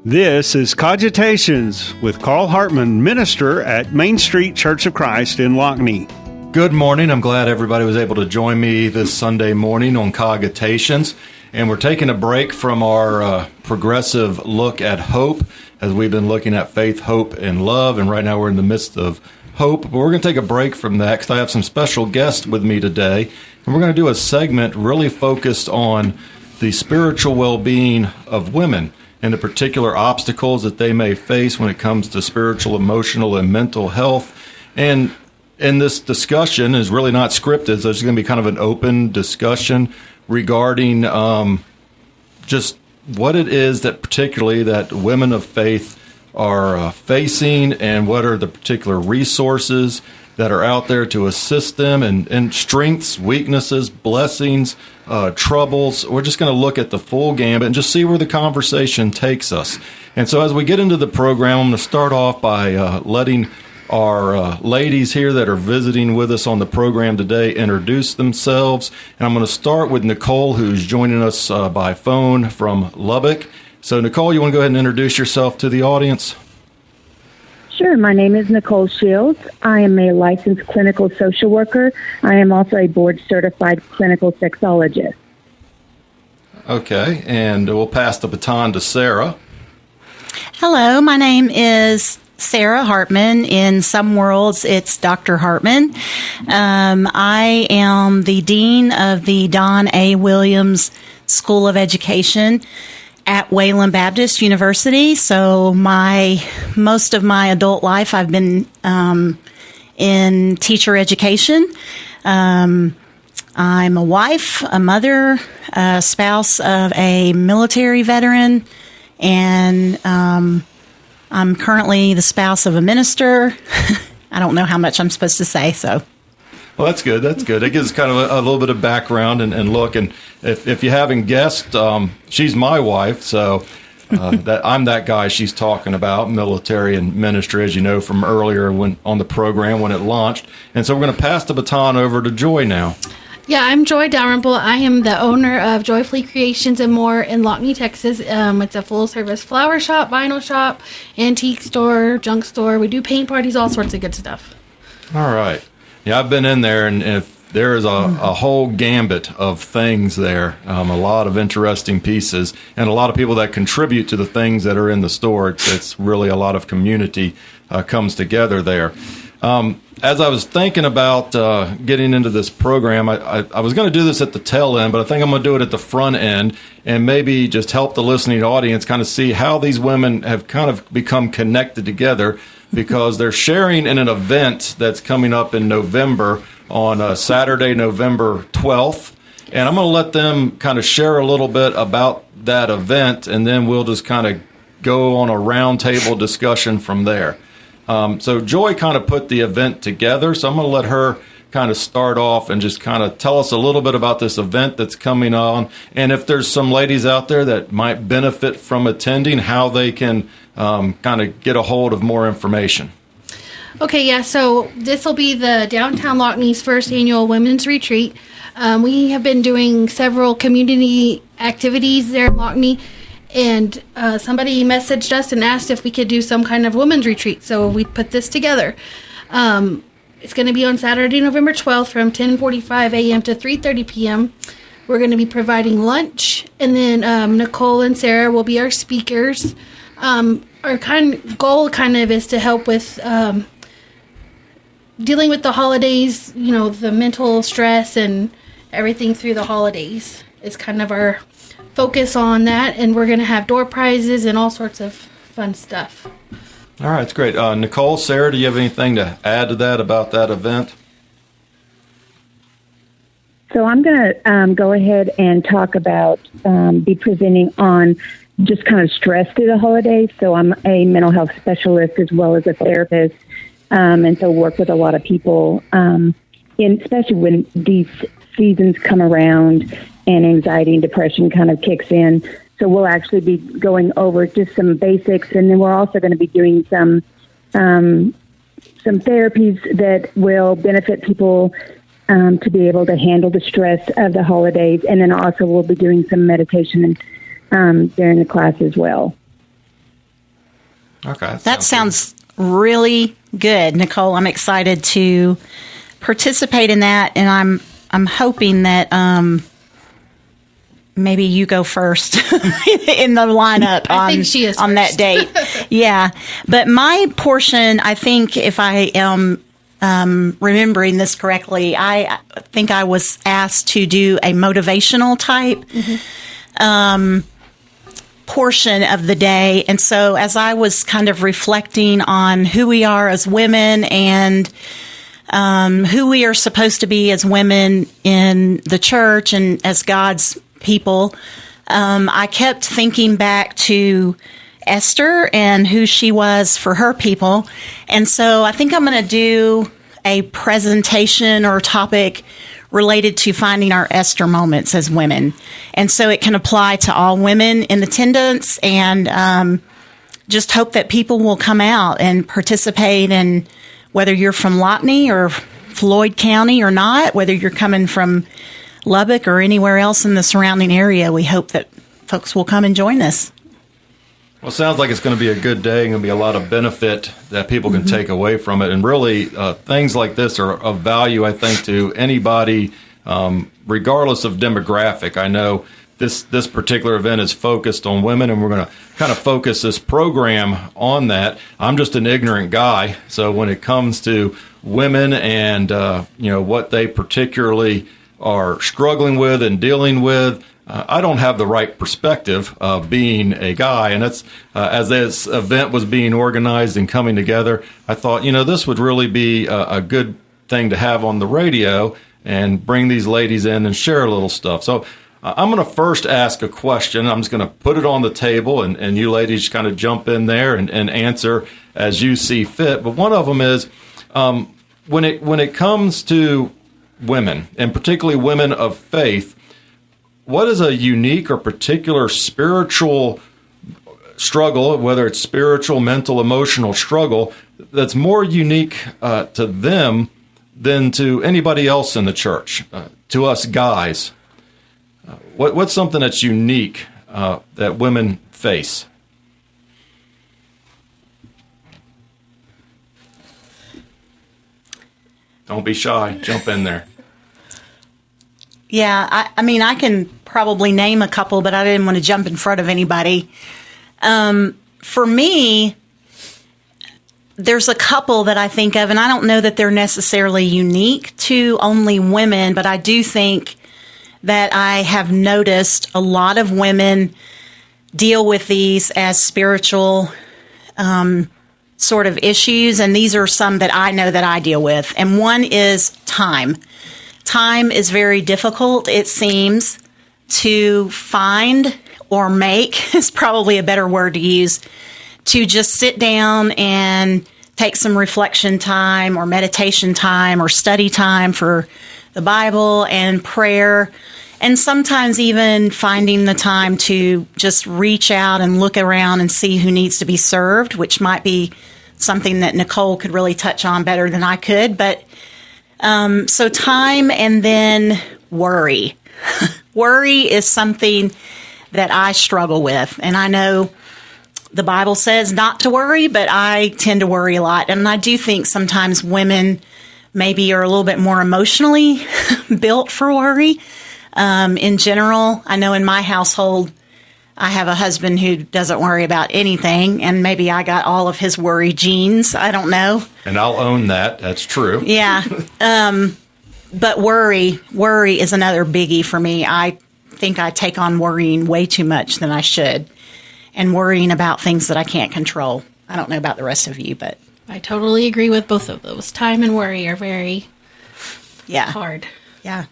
This is Cogitations with Carl Hartman, minister at Main Street Church of Christ in Lockney. Good morning. I'm glad everybody was able to join me this Sunday morning on Cogitations. And we're taking a break from our progressive look at hope, as we've been looking at faith, hope, and love. And right now we're in the midst of hope. But we're going to take a break from that because I have some special guests with me today. And we're going to do a segment really focused on the spiritual well-being of women and the particular obstacles that they may face when it comes to spiritual, emotional, and mental health. And this discussion is really not scripted. So it's going to be kind of an open discussion regarding just what it is that particularly that women of faith are facing, and what are the particular resources that are out there to assist them, and strengths, weaknesses, blessings, troubles. We're just going to look at the full gambit and just see where the conversation takes us. And so as we get into the program, I'm going to start off by letting our ladies here that are visiting with us on the program today introduce themselves. And I'm going to start with Nicole, who's joining us by phone from Lubbock. So Nicole, you want to go ahead and introduce yourself to the audience? Sure. My name is Nicole Shields. I am a licensed clinical social worker. I am also a board-certified clinical sexologist. Okay, and we'll pass the baton to Sarah. Hello, my name is Sarah Hartman. In some worlds, it's Dr. Hartman. I am the Dean of the Don A. Williams School of Education at Wayland Baptist University. So most of my adult life, I've been in teacher education. I'm a wife, a mother, a spouse of a military veteran, and I'm currently the spouse of a minister. I don't know how much I'm supposed to say, so. Well, that's good. That's good. It gives kind of a little bit of background and look. And if you haven't guessed, she's my wife. So that I'm that guy she's talking about, military and ministry, as you know from earlier when on the program when it launched. And so we're going to pass the baton over to Joy now. Yeah, I'm Joy Dalrymple. I am the owner of Joyfully Creations and More in Lockney, Texas. It's a full-service flower shop, vinyl shop, antique store, junk store. We do paint parties, all sorts of good stuff. All right. Yeah, I've been in there, and if there is a whole gambit of things there, a lot of interesting pieces, and a lot of people that contribute to the things that are in the store. It's really a lot of community comes together there. As I was thinking about getting into this program, I was going to do this at the tail end, but I think I'm going to do it at the front end and maybe just help the listening audience kind of see how these women have kind of become connected together, because they're sharing in an event that's coming up in November on Saturday, November 12th. And I'm going to let them kind of share a little bit about that event, and then we'll just kind of go on a roundtable discussion from there. So Joy kind of put the event together, so I'm going to let her kind of start off and just kind of tell us a little bit about this event that's coming on, and if there's some ladies out there that might benefit from attending, how they can kind of get a hold of more information. Okay, yeah, so this will be the Downtown Lockney's first annual Women's Retreat. We have been doing several community activities there in Lockney, and somebody messaged us and asked if we could do some kind of women's retreat, so we put this together. It's going to be on Saturday, November 12th from 10:45 a.m. to 3:30 p.m. We're going to be providing lunch, and then Nicole and Sarah will be our speakers. Our goal is to help with dealing with the holidays, the mental stress and everything through the holidays. It's kind of our focus on that, and we're going to have door prizes and all sorts of fun stuff. All right, that's great. Nicole, Sarah, do you have anything to add to that about that event? So I'm going to go ahead and talk about, be presenting on just kind of stress through the holidays. So I'm a mental health specialist as well as a therapist, and so work with a lot of people, especially when these seasons come around and anxiety and depression kind of kicks in. So we'll actually be going over just some basics, and then we're also going to be doing some therapies that will benefit people to be able to handle the stress of the holidays. And then also we'll be doing some meditation during the class as well. Okay. That sounds really good, Nicole. I'm excited to participate in that, and I'm hoping that maybe you go first in the lineup I think she is on that date. Yeah. But my portion, I think, if I am remembering this correctly, I think I was asked to do a motivational type portion of the day. And so as I was kind of reflecting on who we are as women and who we are supposed to be as women in the church and as God's people, I kept thinking back to Esther and who she was for her people. And so I think I'm going to do a presentation or topic related to finding our Esther moments as women. And so it can apply to all women in attendance, and just hope that people will come out and participate. And whether you're from Lockney or Floyd County or not, whether you're coming from Lubbock or anywhere else in the surrounding area, we hope that folks will come and join us. Well, it sounds like it's going to be a good day and going to be a lot of benefit that people can take away from it. And really, things like this are of value, I think, to anybody, regardless of demographic. I know this particular event is focused on women, and we're going to kind of focus this program on that. I'm just an ignorant guy, so when it comes to women and what they particularly are struggling with and dealing with, I don't have the right perspective of being a guy. And that's as this event was being organized and coming together, I thought, this would really be a good thing to have on the radio and bring these ladies in and share a little stuff. So I'm going to first ask a question. I'm just going to put it on the table, and you ladies kind of jump in there and answer as you see fit. But one of them is, when it comes to women, and particularly women of faith, what is a unique or particular spiritual struggle, whether it's spiritual, mental, emotional struggle, that's more unique to them than to anybody else in the church, to us guys? What's something that's unique that women face? Don't be shy. Jump in there. Yeah, I mean, I can probably name a couple, but I didn't want to jump in front of anybody. For me, there's a couple that I think of, and I don't know that they're necessarily unique to only women, but I do think that I have noticed a lot of women deal with these as spiritual sort of issues, and these are some that I know that I deal with. And one is time. Time is very difficult, it seems, to find or make, is probably a better word to use, to just sit down and take some reflection time or meditation time or study time for the Bible and prayer, and sometimes even finding the time to just reach out and look around and see who needs to be served, which might be something that Nicole could really touch on better than I could. But so time, and then worry. Worry is something that I struggle with. And I know the Bible says not to worry, but I tend to worry a lot. And I do think sometimes women maybe are a little bit more emotionally built for worry. In general, I know in my household, I have a husband who doesn't worry about anything, and maybe I got all of his worry genes. I don't know. And I'll own that. That's true. Yeah. But worry is another biggie for me. I think I take on worrying way too much than I should, and worrying about things that I can't control. I don't know about the rest of you, but I totally agree with both of those. Time and worry are very hard. Yeah.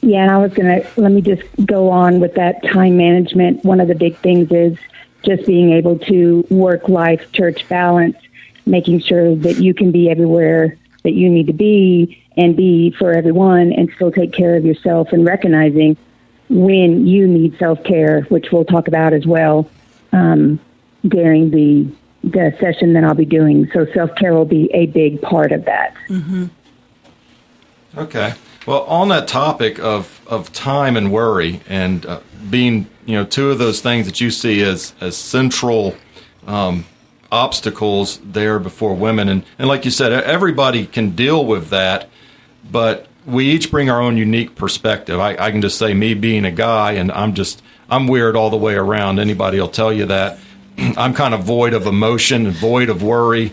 Yeah, and I was let me just go on with that time management. One of the big things is just being able to work-life church balance, making sure that you can be everywhere that you need to be and be for everyone and still take care of yourself, and recognizing when you need self-care, which we'll talk about as well during the session that I'll be doing. So self-care will be a big part of that. Mm-hmm. Okay. Well, on that topic of time and worry, and being two of those things that you see as central obstacles there before women. And like you said, everybody can deal with that, but we each bring our own unique perspective. I can just say, me being a guy, and I'm weird all the way around. Anybody will tell you that. I'm kind of void of emotion and void of worry.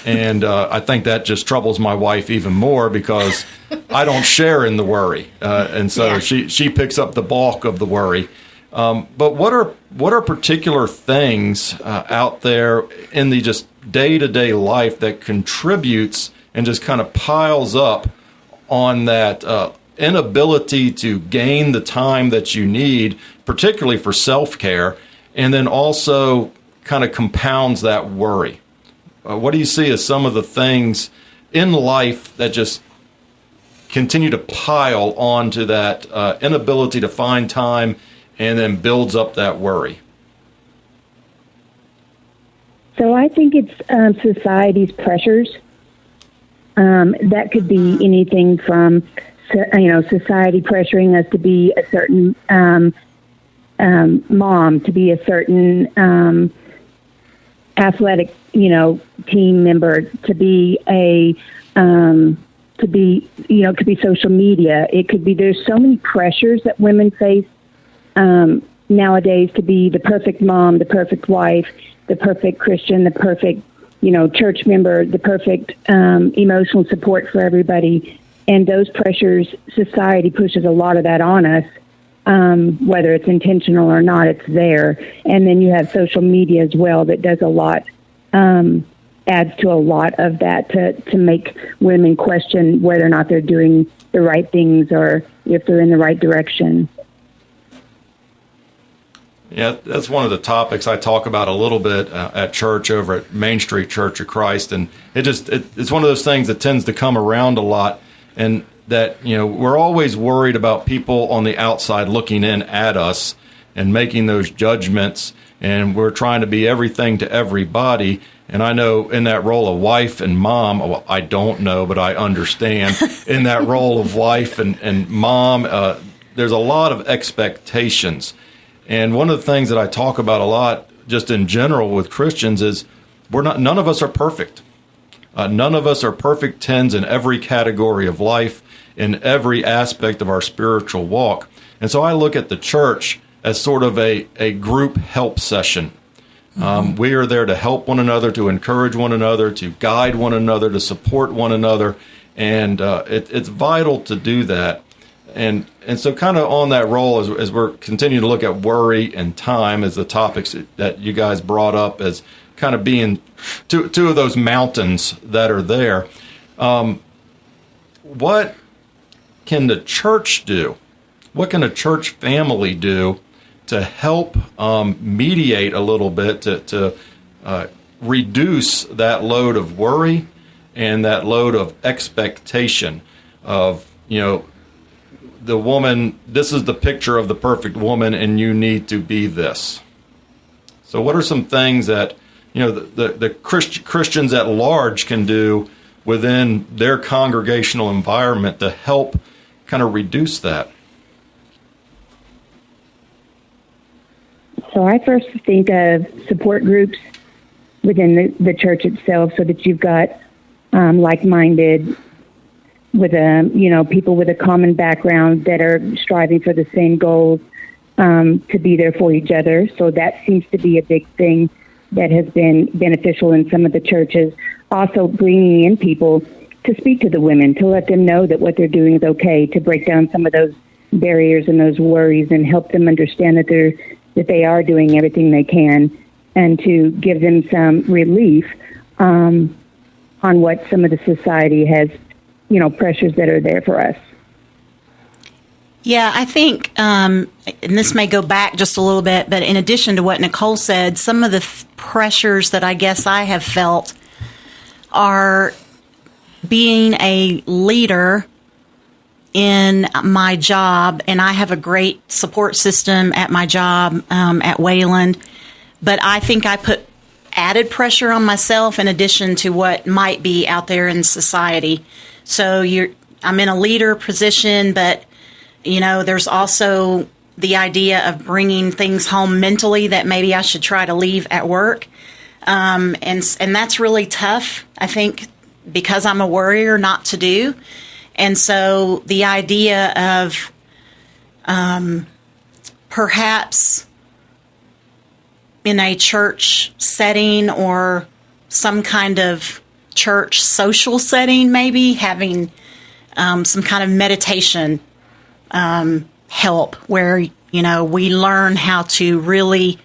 And I think that just troubles my wife even more because I don't share in the worry. And so she picks up the bulk of the worry. But what are particular things out there in the just day-to-day life that contributes and just kind of piles up on that inability to gain the time that you need, particularly for self-care, and then also kind of compounds that worry? What do you see as some of the things in life that just continue to pile onto that inability to find time and then builds up that worry? So I think it's society's pressures. That could be anything from, society pressuring us to be a certain mom, to be a certain athletic, team member, to be could be social media. It could be, there's so many pressures that women face nowadays to be the perfect mom, the perfect wife, the perfect Christian, the perfect, church member, the perfect emotional support for everybody. And those pressures, society pushes a lot of that on us, whether it's intentional or not, it's there. And then you have social media as well that does a lot, adds to a lot of that to make women question whether or not they're doing the right things or if they're in the right direction. Yeah, that's one of the topics I talk about a little bit at church over at Main Street Church of Christ. And it's one of those things that tends to come around a lot. And that, we're always worried about people on the outside looking in at us and making those judgments. And we're trying to be everything to everybody. And I know in that role of wife and mom, well, I don't know, but I understand in that role of wife and mom, there's a lot of expectations. And one of the things that I talk about a lot, just in general with Christians, is none of us are perfect. None of us are perfect 10s in every category of life, in every aspect of our spiritual walk. And so I look at the church as sort of a group help session. We are there to help one another, to encourage one another, to guide one another, to support one another. And it's vital to do that. And so kind of on that role, as we're continuing to look at worry and time as the topics that you guys brought up as kind of being two of those mountains that are there, what can the church do? What can a church family do to help mediate a little bit, to reduce that load of worry and that load of expectation of, the woman, this is the picture of the perfect woman, and you need to be this. So what are some things that, the Christians at large can do within their congregational environment to help kind of reduce that? So I first think of support groups within the church itself, so that you've got like-minded, with people with a common background that are striving for the same goals, to be there for each other. So that seems to be a big thing that has been beneficial in some of the churches. Also bringing in people to speak to the women, to let them know that what they're doing is okay, to break down some of those barriers and those worries and help them understand that they are doing everything they can, and to give them some relief on what some of the society has, pressures that are there for us. Yeah, I think, and this may go back just a little bit, but in addition to what Nicole said, some of the pressures that I guess I have felt are being a leader in my job, and I have a great support system at my job at Wayland, but I think I put added pressure on myself in addition to what might be out there in society. So I'm in a leader position, but there's also the idea of bringing things home mentally that maybe I should try to leave at work. And that's really tough, I think, because I'm a worrier, not to do. And so the idea of perhaps in a church setting or some kind of church social setting, maybe having some kind of meditation help where, we learn how to really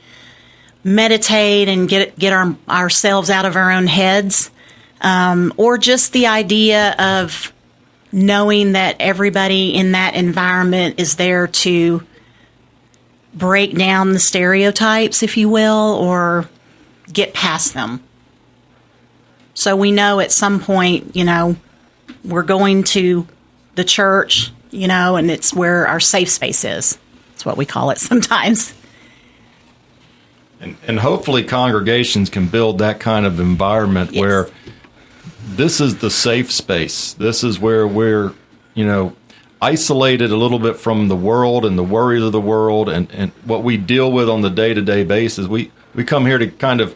meditate and get ourselves out of our own heads, or just the idea of knowing that everybody in that environment is there to break down the stereotypes, if you will, or get past them. So we know at some point, we're going to the church, and it's where our safe space is. That's what we call it sometimes. And hopefully congregations can build that kind of environment where this is the safe space. This is where we're, isolated a little bit from the world and the worries of the world and what we deal with on the day-to-day basis. We come here to kind of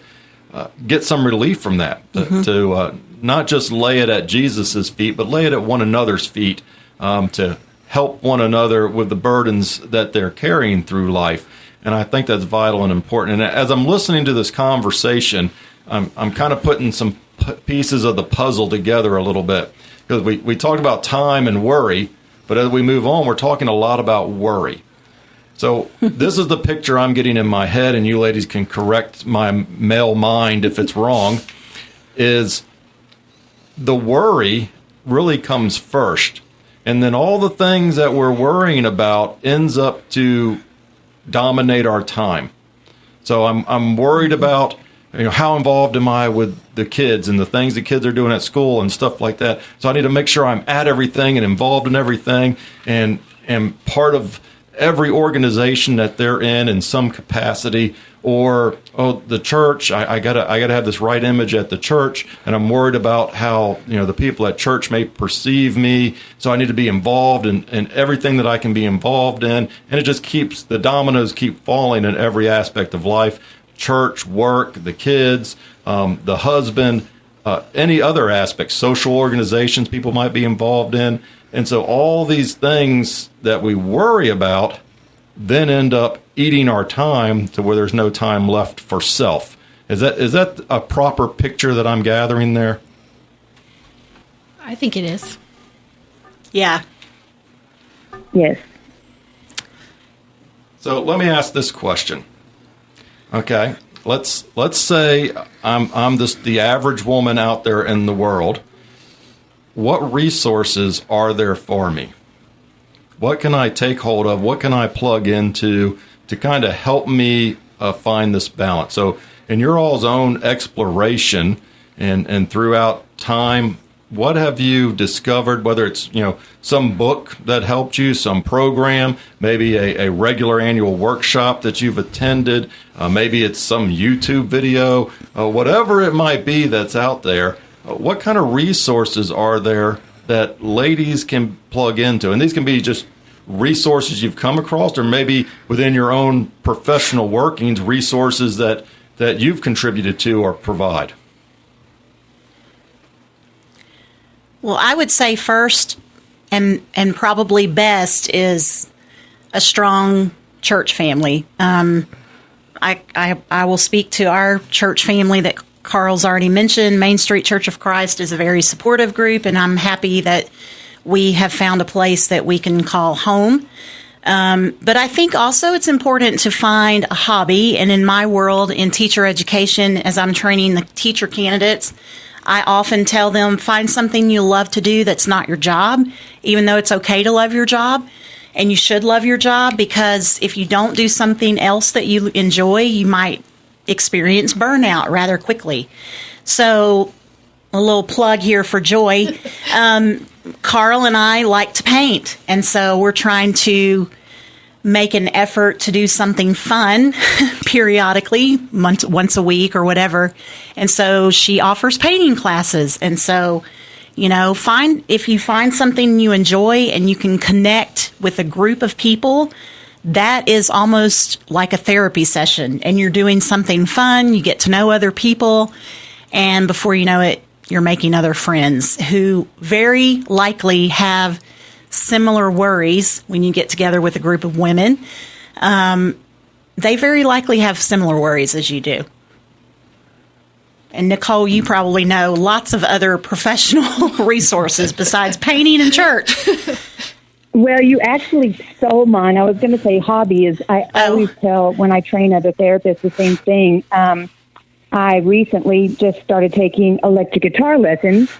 get some relief from that, to not just lay it at Jesus's feet, but lay it at one another's feet, to help one another with the burdens that they're carrying through life. And I think that's vital and important. And as I'm listening to this conversation, I'm kind of putting some pieces of the puzzle together a little bit, because we talked about time and worry, but as we move on, we're talking a lot about worry. So this is the picture I'm getting in my head, and you ladies can correct my male mind if it's wrong, is the worry really comes first. And then all the things that we're worrying about ends up to dominate our time. So I'm worried about how involved am I with the kids and the things the kids are doing at school and stuff like that. So I need to make sure I'm at everything and involved in everything and part of every organization that they're in some capacity. Or the church, I gotta have this right image at the church, and I'm worried about how the people at church may perceive me. So I need to be involved in everything that I can be involved in, and it just keeps the dominoes keep falling in every aspect of life. Church, work, the kids, the husband, any other aspects, social organizations people might be involved in. And so all these things that we worry about then end up eating our time to where there's no time left for self. Is that a proper picture that I'm gathering there? I think it is. Yeah. Yes. So let me ask this question. Okay, let's say I'm the average woman out there in the world. What resources are there for me? What can I take hold of? What can I plug into to kind of help me find this balance? So in your all's own exploration and throughout time, what have you discovered, whether it's some book that helped you, some program, maybe a regular annual workshop that you've attended, maybe it's some YouTube video, whatever it might be that's out there, what kind of resources are there that ladies can plug into? And these can be just resources you've come across, or maybe within your own professional workings, resources that you've contributed to or provide. Well, I would say first and probably best is a strong church family. I will speak to our church family that Carl's already mentioned. Main Street Church of Christ is a very supportive group, and I'm happy that we have found a place that we can call home. But I think also it's important to find a hobby. And in my world, in teacher education, as I'm training the teacher candidates, I often tell them, find something you love to do that's not your job, even though it's okay to love your job. And you should love your job, because if you don't do something else that you enjoy, you might experience burnout rather quickly. So a little plug here for Joy. Carl and I like to paint, and so we're trying to make an effort to do something fun periodically, once a week or whatever. And so she offers painting classes. And so, if you find something you enjoy and you can connect with a group of people that is almost like a therapy session, and you're doing something fun. You get to know other people, and before you know it, you're making other friends who very likely have similar worries. When you get together with a group of women, they very likely have similar worries as you do. And Nicole, you probably know lots of other professional resources besides painting and church. Well, you actually stole mine. I was going to say hobby is, I always tell when I train other therapists the same thing. I recently just started taking electric guitar lessons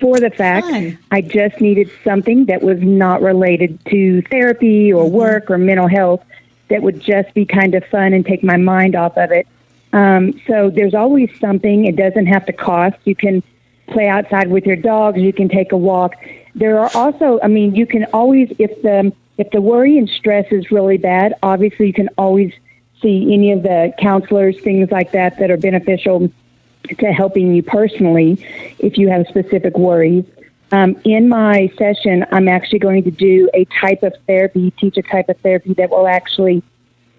for the fact I just needed something that was not related to therapy or work or mental health, that would just be kind of fun and take my mind off of it. So there's always something. It doesn't have to cost. You can play outside with your dogs. You can take a walk. There are also, you can always, if the worry and stress is really bad, obviously you can always see any of the counselors, things like that are beneficial to helping you personally if you have specific worries. In my session, I'm actually going to do a type of therapy, teach a type of therapy that will actually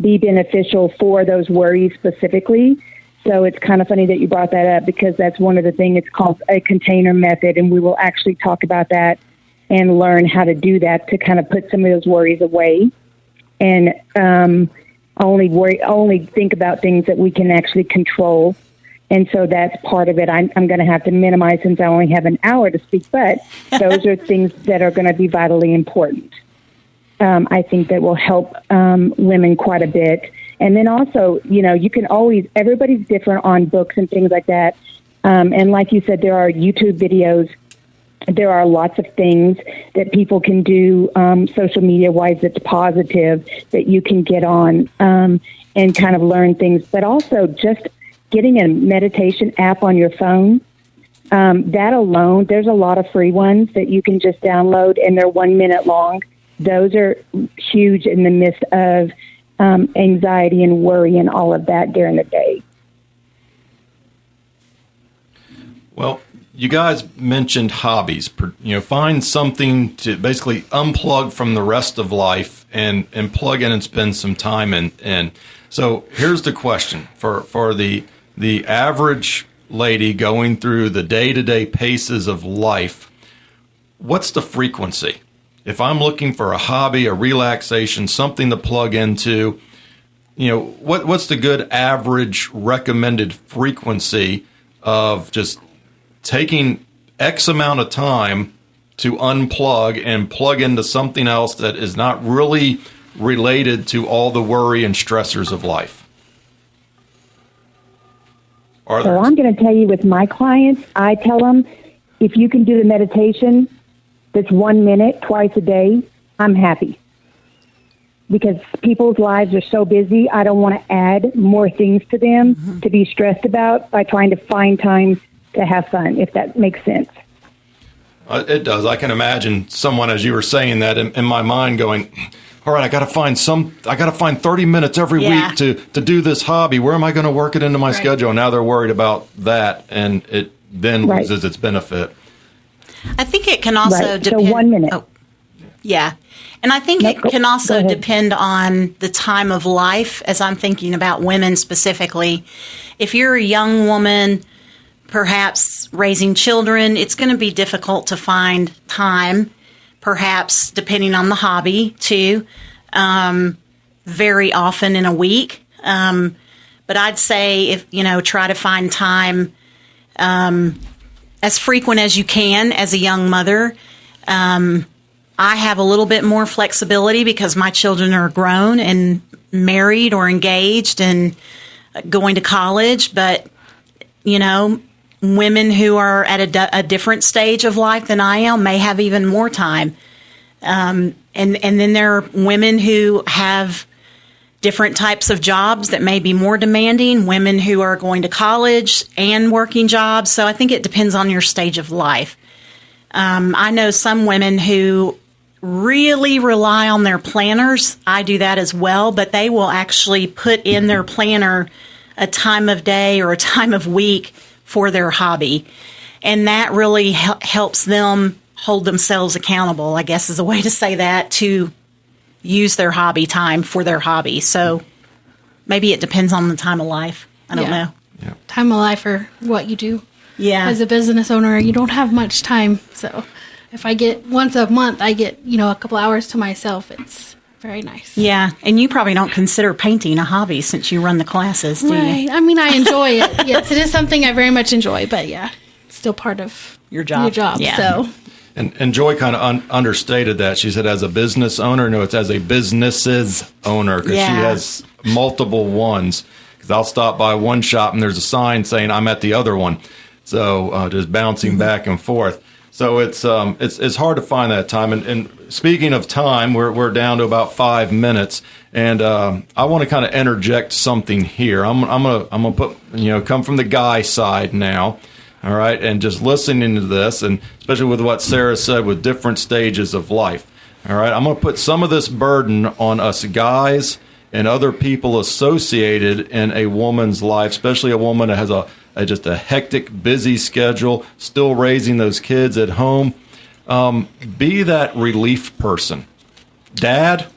be beneficial for those worries specifically. So it's kind of funny that you brought that up, because that's one of the things. It's called a container method, and we will actually talk about that and learn how to do that to kind of put some of those worries away and only think about things that we can actually control. And so that's part of it. I'm going to have to minimize since I only have an hour to speak, but those are things that are going to be vitally important. I think that will help women quite a bit. And then also, you can always, everybody's different on books and things like that. And like you said, there are YouTube videos. There are lots of things that people can do social media-wise that's positive that you can get on and kind of learn things. But also just getting a meditation app on your phone, that alone, there's a lot of free ones that you can just download, and they're 1 minute long. Those are huge in the midst of anxiety and worry and all of that during the day. Well, you guys mentioned hobbies. Find something to basically unplug from the rest of life and plug in and spend some time in. So here's the question for the average lady going through the day-to-day paces of life. What's the frequency? If I'm looking for a hobby, a relaxation, something to plug into, what's the good average recommended frequency of just taking X amount of time to unplug and plug into something else that is not really related to all the worry and stressors of life? So I'm going to tell you, with my clients, I tell them, if you can do the meditation that's 1 minute twice a day, I'm happy. Because people's lives are so busy, I don't want to add more things to them to be stressed about by trying to find time to have fun, if that makes sense. It does. I can imagine someone, as you were saying that, in my mind going, all right, I got to find 30 minutes every week to do this hobby. Where am I going to work it into my schedule? Now they're worried about that, and it then loses its benefit. I think it can also depend. So 1 minute. Oh, yeah. And I think it can also depend on the time of life, as I'm thinking about women specifically. If you're a young woman, perhaps raising children, it's going to be difficult to find time, perhaps depending on the hobby too, very often in a week. But I'd say try to find time as frequent as you can as a young mother. I have a little bit more flexibility because my children are grown and married or engaged and going to college. But, women who are at a different stage of life than I am may have even more time. And then there are women who have different types of jobs that may be more demanding, women who are going to college and working jobs. So I think it depends on your stage of life. I know some women who really rely on their planners. I do that as well, but they will actually put in their planner a time of day or a time of week for their hobby. And that really helps them hold themselves accountable, I guess is a way to say that, to use their hobby time for their hobby. So maybe it depends on the time of life. I don't know. Yeah. Time of life or what you do. Yeah. As a business owner, you don't have much time. So if I get once a month, I get, a couple hours to myself. It's very nice. Yeah. And you probably don't consider painting a hobby since you run the classes, do Right. you? I mean, I enjoy it. Yes, it is something I very much enjoy. But yeah, it's still part of Your job. Yeah. So. And Joy kind of understated that. She said as a business owner. No, it's as a businesses owner because she has multiple ones. Because I'll stop by one shop and there's a sign saying I'm at the other one. So just bouncing back and forth. So it's hard to find that time. And speaking of time, we're down to about 5 minutes. And I want to kind of interject something here. I'm gonna put come from the guy side now. All right, and just listening to this, and especially with what Sarah said with different stages of life. All right, I'm going to put some of this burden on us guys and other people associated in a woman's life, especially a woman that has just a hectic, busy schedule, still raising those kids at home. Be that relief person. Dad,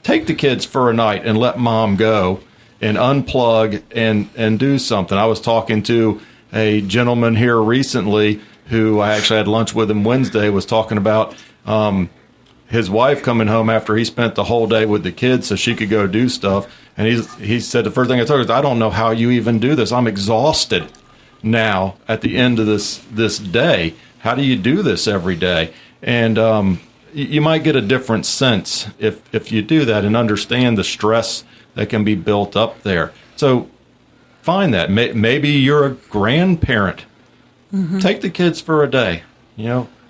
take the kids for a night and let mom go and unplug and do something. I was talking to a gentleman here recently who I actually had lunch with him Wednesday, was talking about his wife coming home after he spent the whole day with the kids so she could go do stuff. And he said the first thing I told her is, I don't know how you even do this. I'm exhausted now at the end of this day. How do you do this every day? And you might get a different sense if you do that and understand the stress that can be built up there. So find that. Maybe you're a grandparent. Mm-hmm. Take the kids for a day.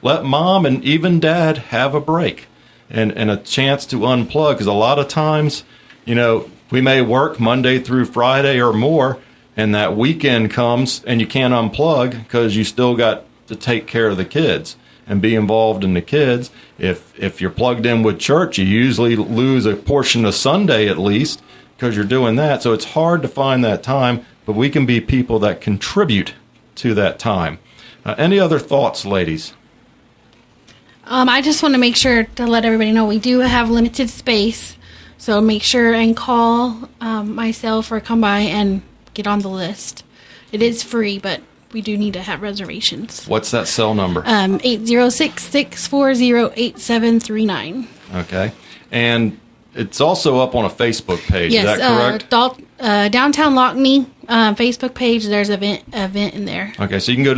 Let mom and even dad have a break and a chance to unplug. Because a lot of times, we may work Monday through Friday or more, and that weekend comes and you can't unplug because you still got to take care of the kids and be involved in the kids. If you're plugged in with church, you usually lose a portion of Sunday at least, because you're doing that. So it's hard to find that time, but we can be people that contribute to that time. Any other thoughts, ladies? I just want to make sure to let everybody know we do have limited space. So make sure and call myself or come by and get on the list. It is free, but we do need to have reservations. What's that cell number? 806-640-8739. Okay. And it's also up on a Facebook page. Yes, is that correct? Downtown Lockney Facebook page. There's an event in there. Okay, so you can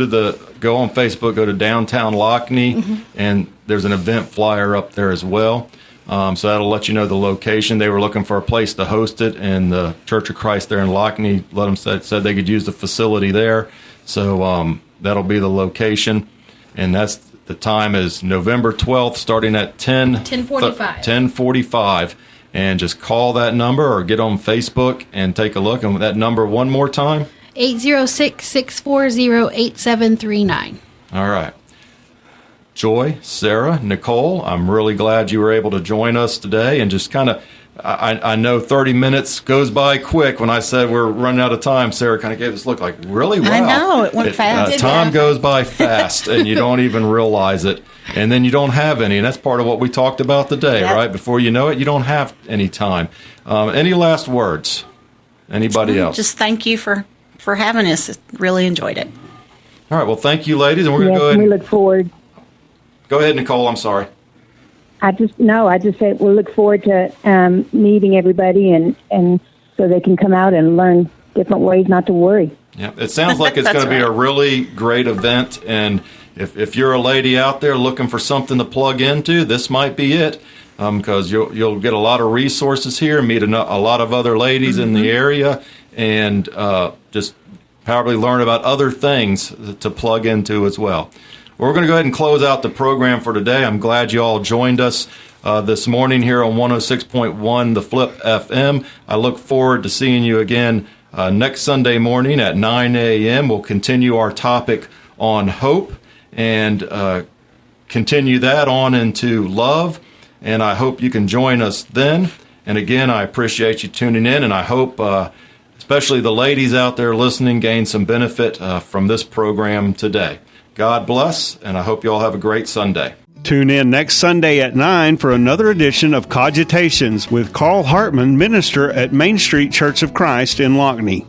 go on Facebook, go to Downtown Lockney, mm-hmm. and there's an event flyer up there as well. So that'll let you know the location. They were looking for a place to host it, and the Church of Christ there in Lockney said they could use the facility there. So that'll be the location, and the time is November 12th, starting at 10:45. And just call that number or get on Facebook and take a look. And that number one more time? 806-640-8739. All right. Joy, Sarah, Nicole, I'm really glad you were able to join us today. And just kind of, I know 30 minutes goes by quick. When I said we're running out of time, Sarah kind of gave us a look like, really? Wow. I know, it went fast. Time goes by fast, and you don't even realize it. And then you don't have any, and that's part of what we talked about today, right? Before you know it, you don't have any time. Any last words? Anybody else? Just thank you for having us. Really enjoyed it. All right, well, thank you, ladies, and we're going to go ahead. We look forward. Go ahead, Nicole, I'm sorry. I just said we look forward to meeting everybody and so they can come out and learn different ways not to worry. Yeah, it sounds like it's going to be a really great event, and if you're a lady out there looking for something to plug into, this might be it, because you'll get a lot of resources here, meet a lot of other ladies mm-hmm. in the area, and just probably learn about other things to plug into as well. We're going to go ahead and close out the program for today. I'm glad you all joined us this morning here on 106.1 The Flip FM. I look forward to seeing you again next Sunday morning at 9 a.m. We'll continue our topic on hope and continue that on into love. And I hope you can join us then. And again, I appreciate you tuning in, and I hope especially the ladies out there listening gain some benefit from this program today. God bless, and I hope you all have a great Sunday. Tune in next Sunday at 9 for another edition of Cogitations with Carl Hartman, minister at Main Street Church of Christ in Lockney.